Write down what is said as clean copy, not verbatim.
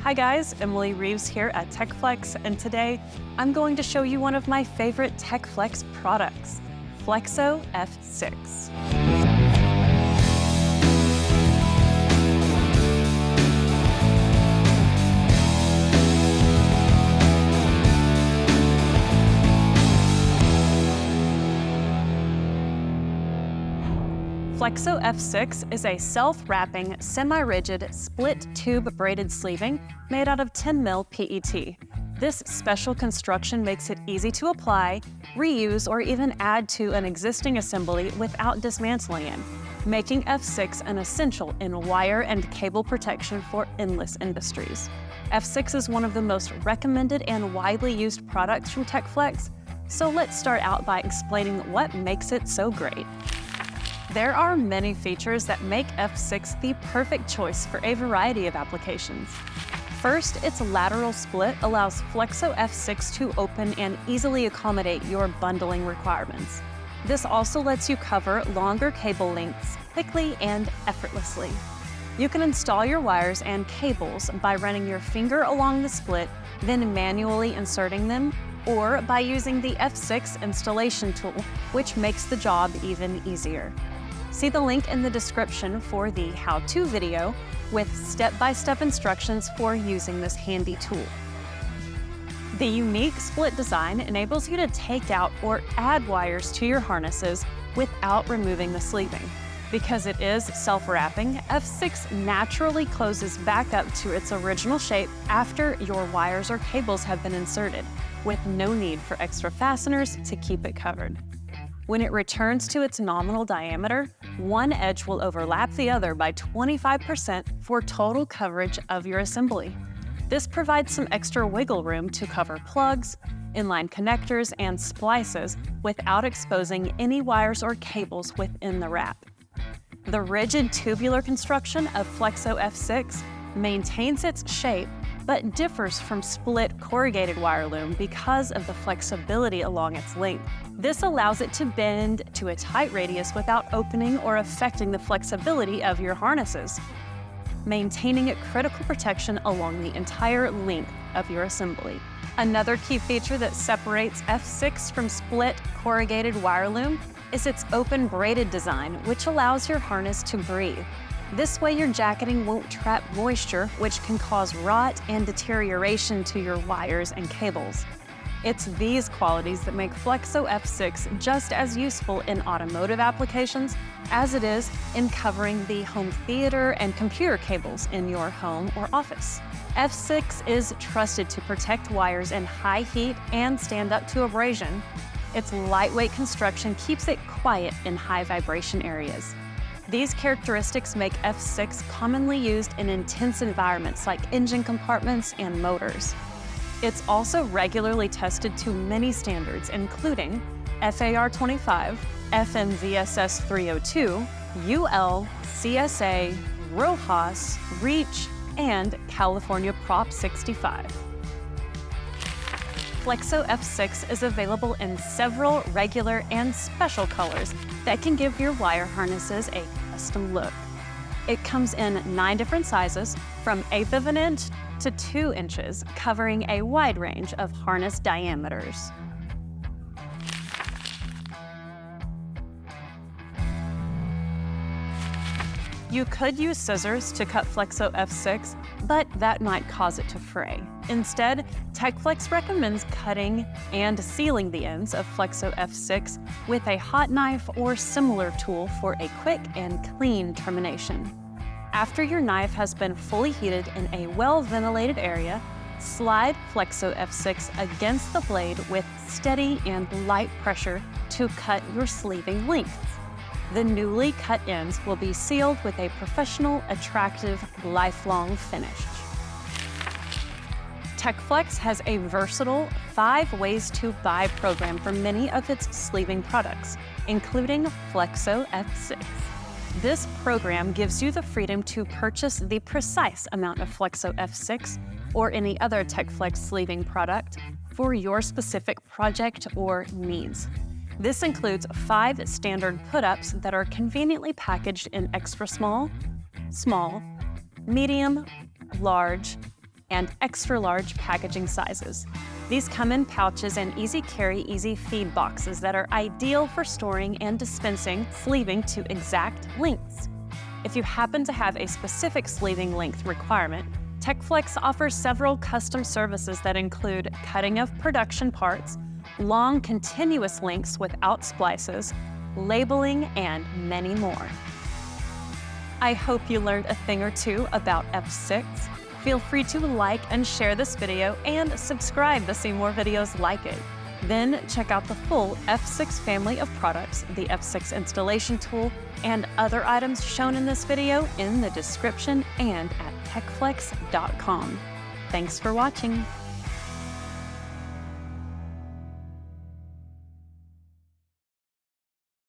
Hi guys, Emily Reeves here at Techflex, and today I'm going to show you one of my favorite Techflex products, Flexo F6. Flexo F6 is a self-wrapping, semi-rigid, split-tube braided sleeving made out of 10mm PET. This special construction makes it easy to apply, reuse, or even add to an existing assembly without dismantling it, making F6 an essential in wire and cable protection for endless industries. F6 is one of the most recommended and widely used products from Techflex, so let's start out by explaining what makes it so great. There are many features that make F6 the perfect choice for a variety of applications. First, its lateral split allows Flexo F6 to open and easily accommodate your bundling requirements. This also lets you cover longer cable lengths quickly and effortlessly. You can install your wires and cables by running your finger along the split, then manually inserting them, or by using the F6 installation tool, which makes the job even easier. See the link in the description for the how-to video with step-by-step instructions for using this handy tool. The unique split design enables you to take out or add wires to your harnesses without removing the sleeving. Because it is self-wrapping, F6 naturally closes back up to its original shape after your wires or cables have been inserted, with no need for extra fasteners to keep it covered. When it returns to its nominal diameter, one edge will overlap the other by 25% for total coverage of your assembly. This provides some extra wiggle room to cover plugs, inline connectors, and splices without exposing any wires or cables within the wrap. The rigid tubular construction of Flexo F6 maintains its shape but differs from split corrugated wire loom because of the flexibility along its length. This allows it to bend to a tight radius without opening or affecting the flexibility of your harnesses, maintaining a critical protection along the entire length of your assembly. Another key feature that separates F6 from split corrugated wire loom is its open braided design, which allows your harness to breathe. This way your jacketing won't trap moisture, which can cause rot and deterioration to your wires and cables. It's these qualities that make Flexo F6 just as useful in automotive applications as it is in covering the home theater and computer cables in your home or office. F6 is trusted to protect wires in high heat and stand up to abrasion. Its lightweight construction keeps it quiet in high vibration areas. These characteristics make F6 commonly used in intense environments like engine compartments and motors. It's also regularly tested to many standards, including FAR 25, FMVSS 302, UL, CSA, RoHS, REACH, and California Prop 65. Flexo F6 is available in several regular and special colors that can give your wire harnesses a custom look. It comes in 9 different sizes, from 1/8 of an inch to 2 inches, covering a wide range of harness diameters. You could use scissors to cut Flexo F6, but that might cause it to fray. Instead, Techflex recommends cutting and sealing the ends of Flexo F6 with a hot knife or similar tool for a quick and clean termination. After your knife has been fully heated in a well-ventilated area, slide Flexo F6 against the blade with steady and light pressure to cut your sleeving lengths. The newly cut ends will be sealed with a professional, attractive, lifelong finish. Techflex has a versatile 5 ways to buy program for many of its sleeving products, including Flexo F6. This program gives you the freedom to purchase the precise amount of Flexo F6 or any other Techflex sleeving product for your specific project or needs. This includes 5 standard put-ups that are conveniently packaged in extra small, small, medium, large, and extra large packaging sizes. These come in pouches and easy carry, easy feed boxes that are ideal for storing and dispensing sleeving to exact lengths. If you happen to have a specific sleeving length requirement, Techflex offers several custom services that include cutting of production parts, long continuous lengths without splices, labeling, and many more. I hope you learned a thing or two about F6. Feel free to like and share this video and subscribe to see more videos like it. Then check out the full F6 family of products, the F6 installation tool, and other items shown in this video in the description and at techflex.com. Thanks for watching.